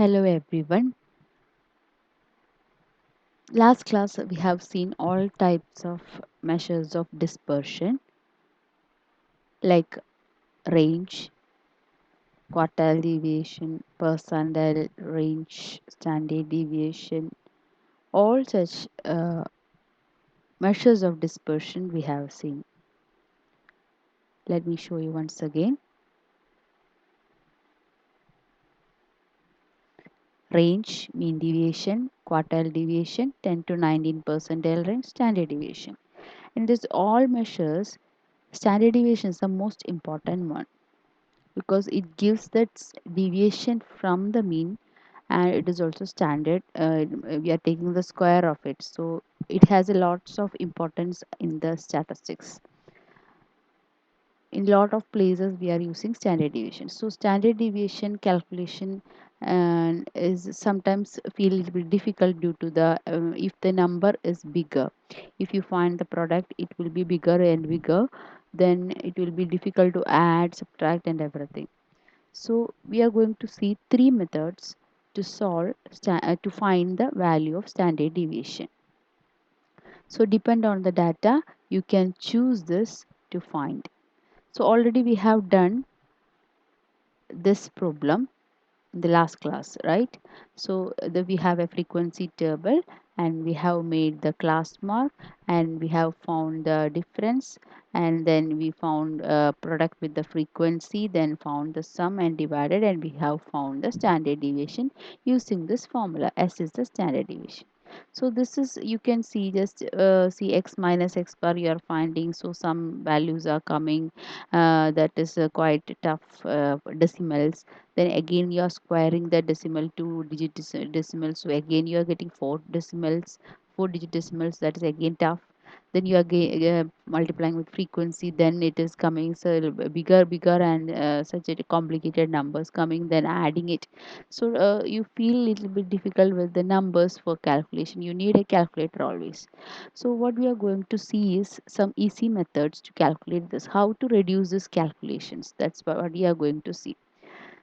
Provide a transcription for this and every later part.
Hello everyone. Last class we have seen all types of measures of dispersion like range, quartile deviation, percentile range, standard deviation. All such measures of dispersion we have seen. Let me show you once again. Range, mean deviation, quartile deviation, 10 to 19 percentile range, standard deviation. In this all measures, standard deviation is the most important one, because it gives that deviation from the mean, and it is also standard. We are taking the square of it, so it has a lots of importance in the statistics. In lot of places we are using standard deviation, so standard deviation calculation and is sometimes feel a little bit difficult due to the if the number is bigger, if you find the product it will be bigger and bigger, then it will be difficult to add, subtract and everything. So we are going to see three methods to solve to find the value of standard deviation. So depend on the data, you can choose this to find. So already we have done this problem in the last class, right? So we have a frequency table and we have made the class mark and we have found the difference, and then we found a product with the frequency, then found the sum and divided, and we have found the standard deviation using this formula. S is the standard deviation. So this is, you can see, just see x minus x bar you are finding, so some values are coming, that is quite tough decimals. Then again you are squaring the decimal, two digit decimals, so again you are getting four decimals, four digit decimals, that is again tough. Then you are multiplying with frequency, then it is coming so bigger and such a complicated numbers coming, then adding it. So you feel little bit difficult with the numbers for calculation, you need a calculator always. So what we are going to see is some easy methods to calculate this, how to reduce these calculations, that's what we are going to see.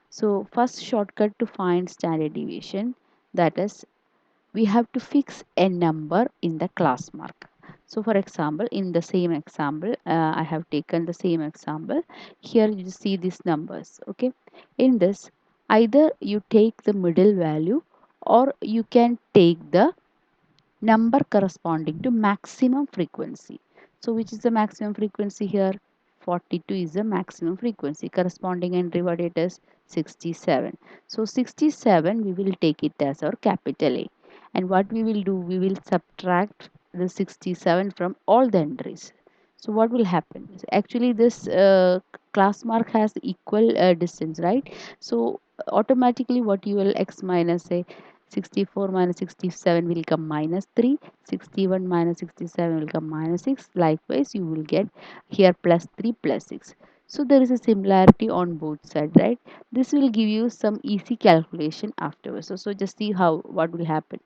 So first shortcut to find standard deviation, that is, we have to fix a number in the class mark. So for example, in the same example, I have taken the same example. Here you see these numbers, okay? In this, either you take the middle value or you can take the number corresponding to maximum frequency. So which is the maximum frequency here? 42 is the maximum frequency. Corresponding entry what it is? 67. So 67 we will take it as our capital A. And what we will do? We will subtract the 67 from all the entries. So what will happen? Actually this class mark has equal distance, right? So automatically what you will x minus say 64 minus 67 will come minus 3, 61 minus 67 will come minus 6. Likewise you will get here plus 3 plus 6. So there is a similarity on both sides, right? This will give you some easy calculation afterwards. So just see how what will happen.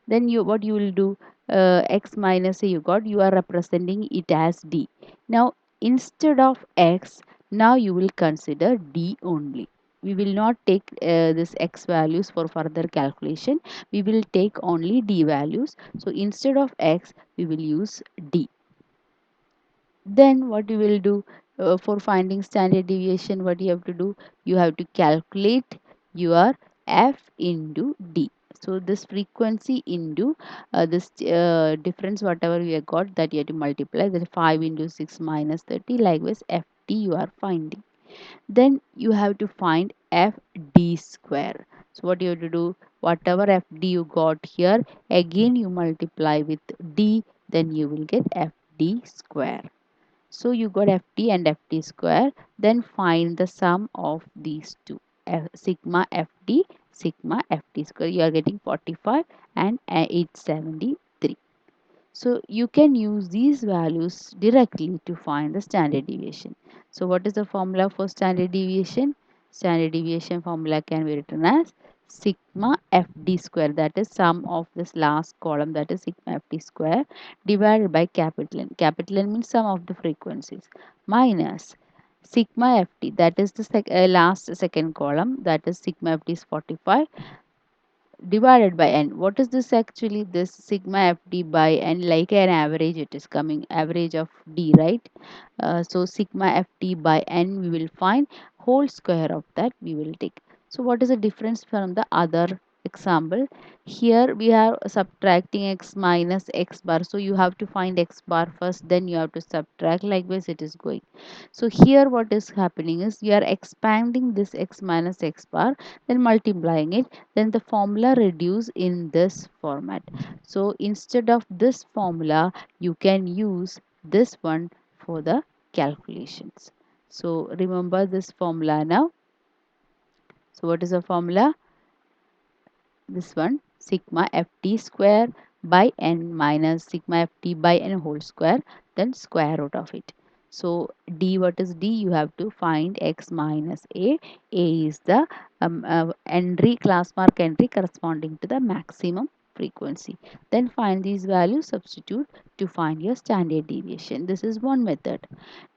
Then you what you will do, x minus a you got, you are representing it as d. Now instead of x, now you will consider d only. We will not take this x values for further calculation, we will take only d values. So instead of x we will use d. Then what you will do, for finding standard deviation, what you have to do, you have to calculate your f into d. So this frequency into this difference whatever we have got, that you have to multiply, that 5 into 6 minus 30, likewise ft you are finding. Then you have to find fd square. So what you have to do, whatever fd you got here, again you multiply with d, then you will get fd square. So you got ft and ft square, then find the sum of these two, sigma ft, sigma ft square, you are getting 45 and 873. So you can use these values directly to find the standard deviation. So what is the formula for standard deviation? Standard deviation formula can be written as sigma fd square, that is sum of this last column, that is sigma fd square, divided by capital N. Capital N means sum of the frequencies, minus sigma ft, that is the last second column, that is sigma ft is 45, divided by n. What is this actually? This sigma fd by n, like an average, it is coming average of d, right? So sigma ft by n we will find, whole square of that we will take. So what is the difference from the other example? Here we are subtracting x minus x bar, so you have to find x bar first, then you have to subtract, likewise it is going. So here what is happening is you are expanding this x minus x bar, then multiplying it, then the formula reduce in this format. So instead of this formula you can use this one for the calculations. So remember this formula now. So what is the formula? This one, sigma ft square by n minus sigma ft by n whole square, then square root of it. So d, what is d? You have to find x minus a is the entry, class mark entry corresponding to the maximum frequency. Then find these values, substitute to find your standard deviation. This is one method.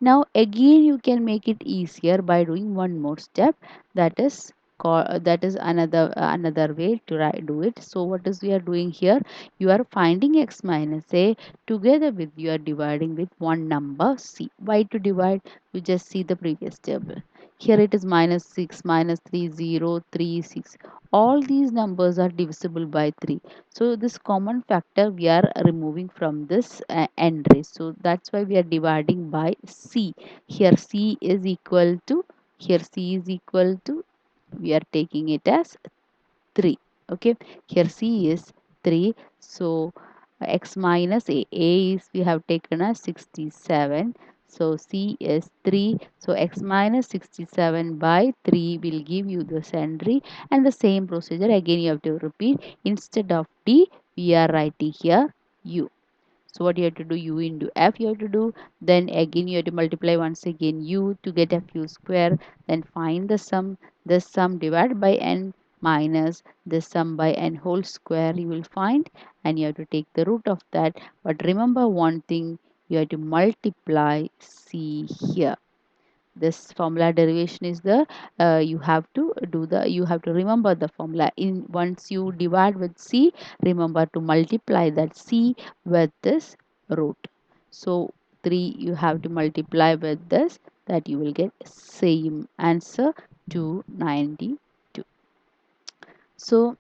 Now again you can make it easier by doing one more step, that is that is another way to do it. So what is we are doing here? You are finding x minus a, together with you are dividing with one number c. Why to divide? You just see the previous table. Here it is minus 6, minus 3, 0, 3, 6. All these numbers are divisible by 3. So this common factor we are removing from this end race. So that's why we are dividing by c. Here c is equal to, here c is equal to, we are taking it as 3. Okay, here c is 3. So x minus a is we have taken as 67. So c is 3. So x minus 67 by 3 will give you the entry, and the same procedure again you have to repeat. Instead of d we are writing here u. So what you have to do, u into f you have to do, then again you have to multiply once again u to get f u square, then find the sum, this sum divided by n minus this sum by n whole square you will find, and you have to take the root of that. But remember one thing, you have to multiply c here. This formula derivation is the you have to do the, you have to remember the formula. In once you divide with c, remember to multiply that c with this root. So 3 you have to multiply with this, that you will get same answer, 292. So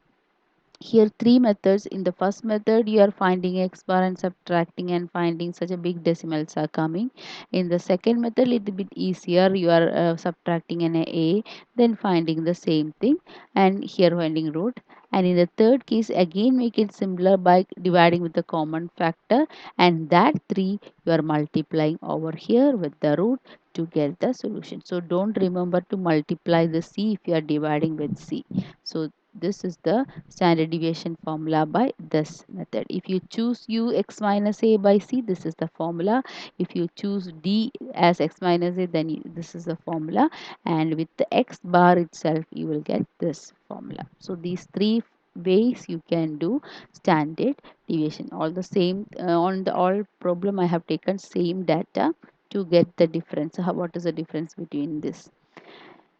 here three methods. In the first method you are finding x bar and subtracting and finding such a big decimals are coming. In the second method little bit easier, you are subtracting an a, then finding the same thing, and here finding root. And in the third case again make it similar by dividing with the common factor, and that 3 you are multiplying over here with the root to get the solution. So don't remember to multiply the c if you are dividing with c. So this is the standard deviation formula by this method. If you choose u x minus a by c, this is the formula. If you choose d as x minus a, then this is the formula, and with the x bar itself you will get this formula. So these three ways you can do standard deviation. All the same on the all problem I have taken same data to get the difference. What is the difference between this?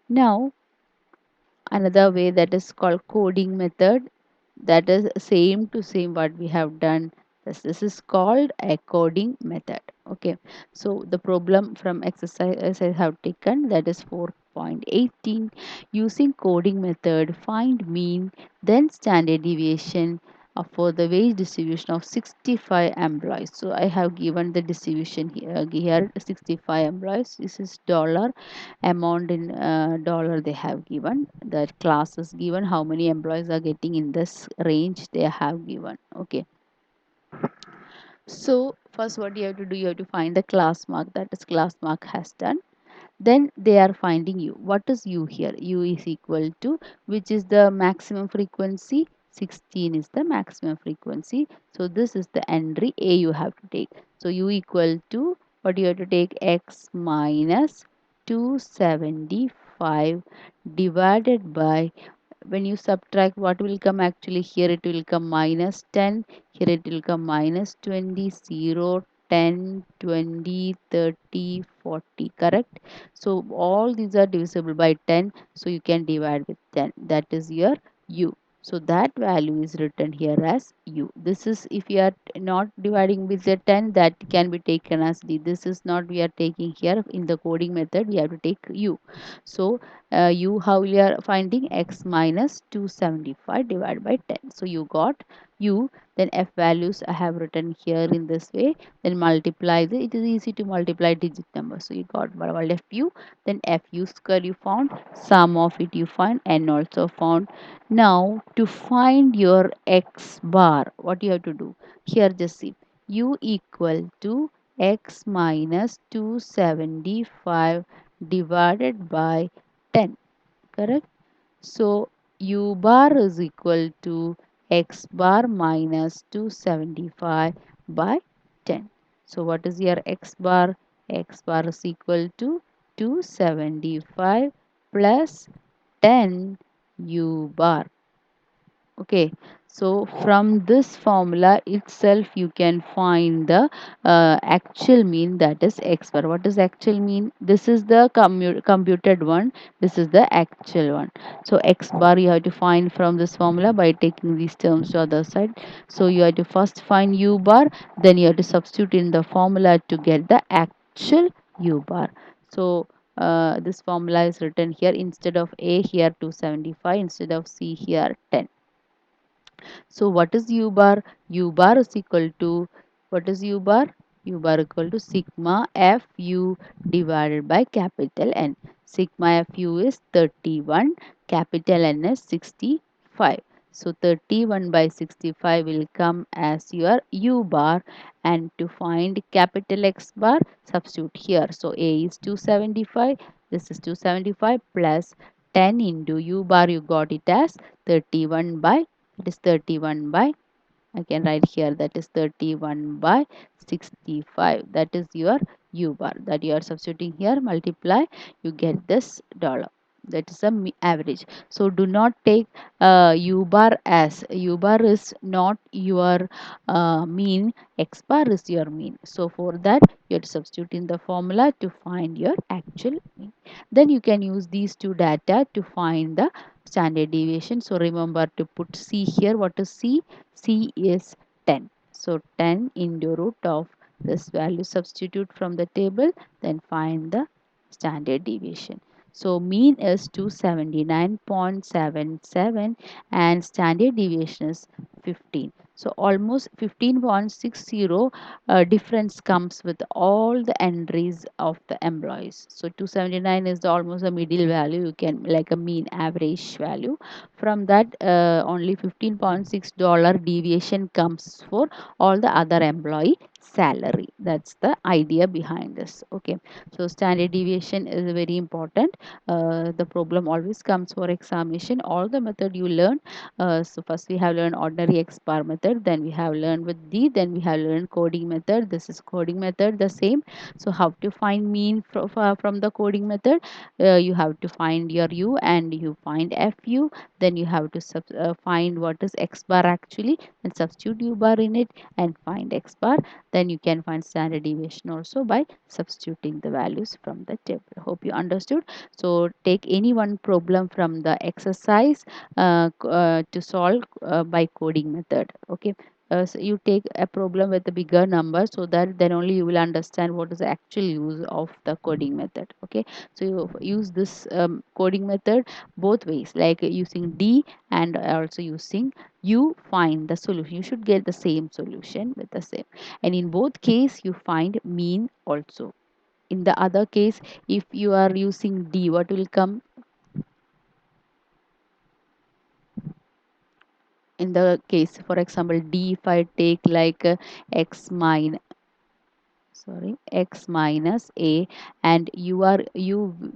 Now another way, that is called coding method, that is same to same what we have done. This is called a coding method. Okay, so the problem from exercise I have taken, that is 4.18. Using coding method, find mean, then standard deviation for the wage distribution of 65 employees. So I have given the distribution here 65 employees. This is dollar amount in dollar they have given, the class is given, how many employees are getting in this range they have given. Okay, so first what you have to do, you have to find the class mark, that is class mark has done. Then they are finding u. What is u here? U is equal to, which is the maximum frequency? 16 is the maximum frequency. So this is the entry a you have to take. So u equal to, what you have to take, x minus 275 divided by, when you subtract what will come, actually here it will come minus 10, here it will come minus 20, 0, 10, 20, 30, 40, correct? So all these are divisible by 10, so you can divide with 10, that is your u. So that value is written here as u. This is if you are not dividing with the 10, that can be taken as d. This is not we are taking here in the coding method, we have to take u. So u, how we are finding? X minus 275 divided by 10. So you got u, then f values I have written here in this way, then multiply it is easy to multiply digit number. So you got fu, then fu square you found, sum of it you find, n also found. Now to find your x bar, what you have to do? Here just see, u equal to x minus 275 divided by 10, correct? So u bar is equal to x bar minus 275 by 10. So what is your x bar? X bar is equal to 275 plus 10 u bar. Okay, so from this formula itself you can find the actual mean, that is x bar. What is actual mean? This is the computed one, this is the actual one. So x bar you have to find from this formula by taking these terms to other side. So you have to first find u bar, then you have to substitute in the formula to get the actual u bar. So this formula is written here, instead of a here 275, instead of c here 10. So what is U bar? U bar is equal to, what is U bar? U bar equal to sigma Fu divided by capital N. Sigma Fu is 31, capital N is 65. So 31 by 65 will come as your U bar, and to find capital X bar, substitute here. So A is 275, this is 275 plus 10 into U bar, you got it as 31 by, it is 31 by, I can write here, that is 31 by 65. That is your u bar that you are substituting here. Multiply, you get this dollar. That is the average. So do not take u bar as, u bar is not your mean, x bar is your mean. So for that you have to substitute in the formula to find your actual mean. Then you can use these two data to find the standard deviation. So remember to put c here. What is c? C is 10. So 10 into root of this value, substitute from the table, then find the standard deviation. So mean is 279.77 and standard deviation is 15. So almost 15.60 difference comes with all the entries of the employees. So 279 is the almost a middle value, you can like a mean average value. From that only $15.6 deviation comes for all the other employee salary. That's the idea behind this. Okay, so standard deviation is very important. The problem always comes for examination. All the method you learn, so first we have learned ordinary x bar method, then we have learned with d, then we have learned coding method. This is coding method the same. So how to find mean from the coding method? You have to find your u and you find fu, then you have to find what is x bar actually, and substitute u bar in it and find x bar. Then you can find standard deviation also by substituting the values from the table. Hope you understood. So take any one problem from the exercise to solve by coding method. Okay, so you take a problem with a bigger number, so that then only you will understand what is the actual use of the coding method. Okay, so you use this coding method both ways, like using d and also using u, find the solution. You should get the same solution with the same, and in both case you find mean also. In the other case, if you are using d, what will come? In the case, for example, d, if I take like x minus, sorry, x minus a, and you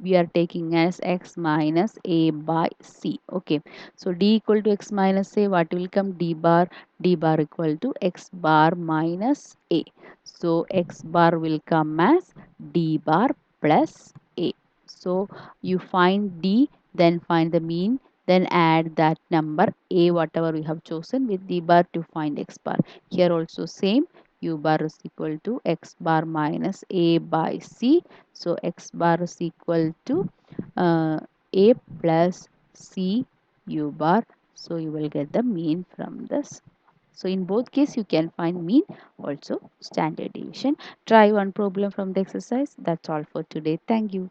we are taking as x minus a by c. Okay, so d equal to x minus a, what will come? D bar. D bar equal to x bar minus a, so x bar will come as d bar plus a. So you find d, then find the mean, then add that number a whatever we have chosen with d bar to find x bar. Here also same, u bar is equal to x bar minus a by c. So x bar is equal to a plus c u bar So you will get the mean from this. So in both case you can find mean, also standard deviation. Try one problem from the exercise. That's all for today. Thank you.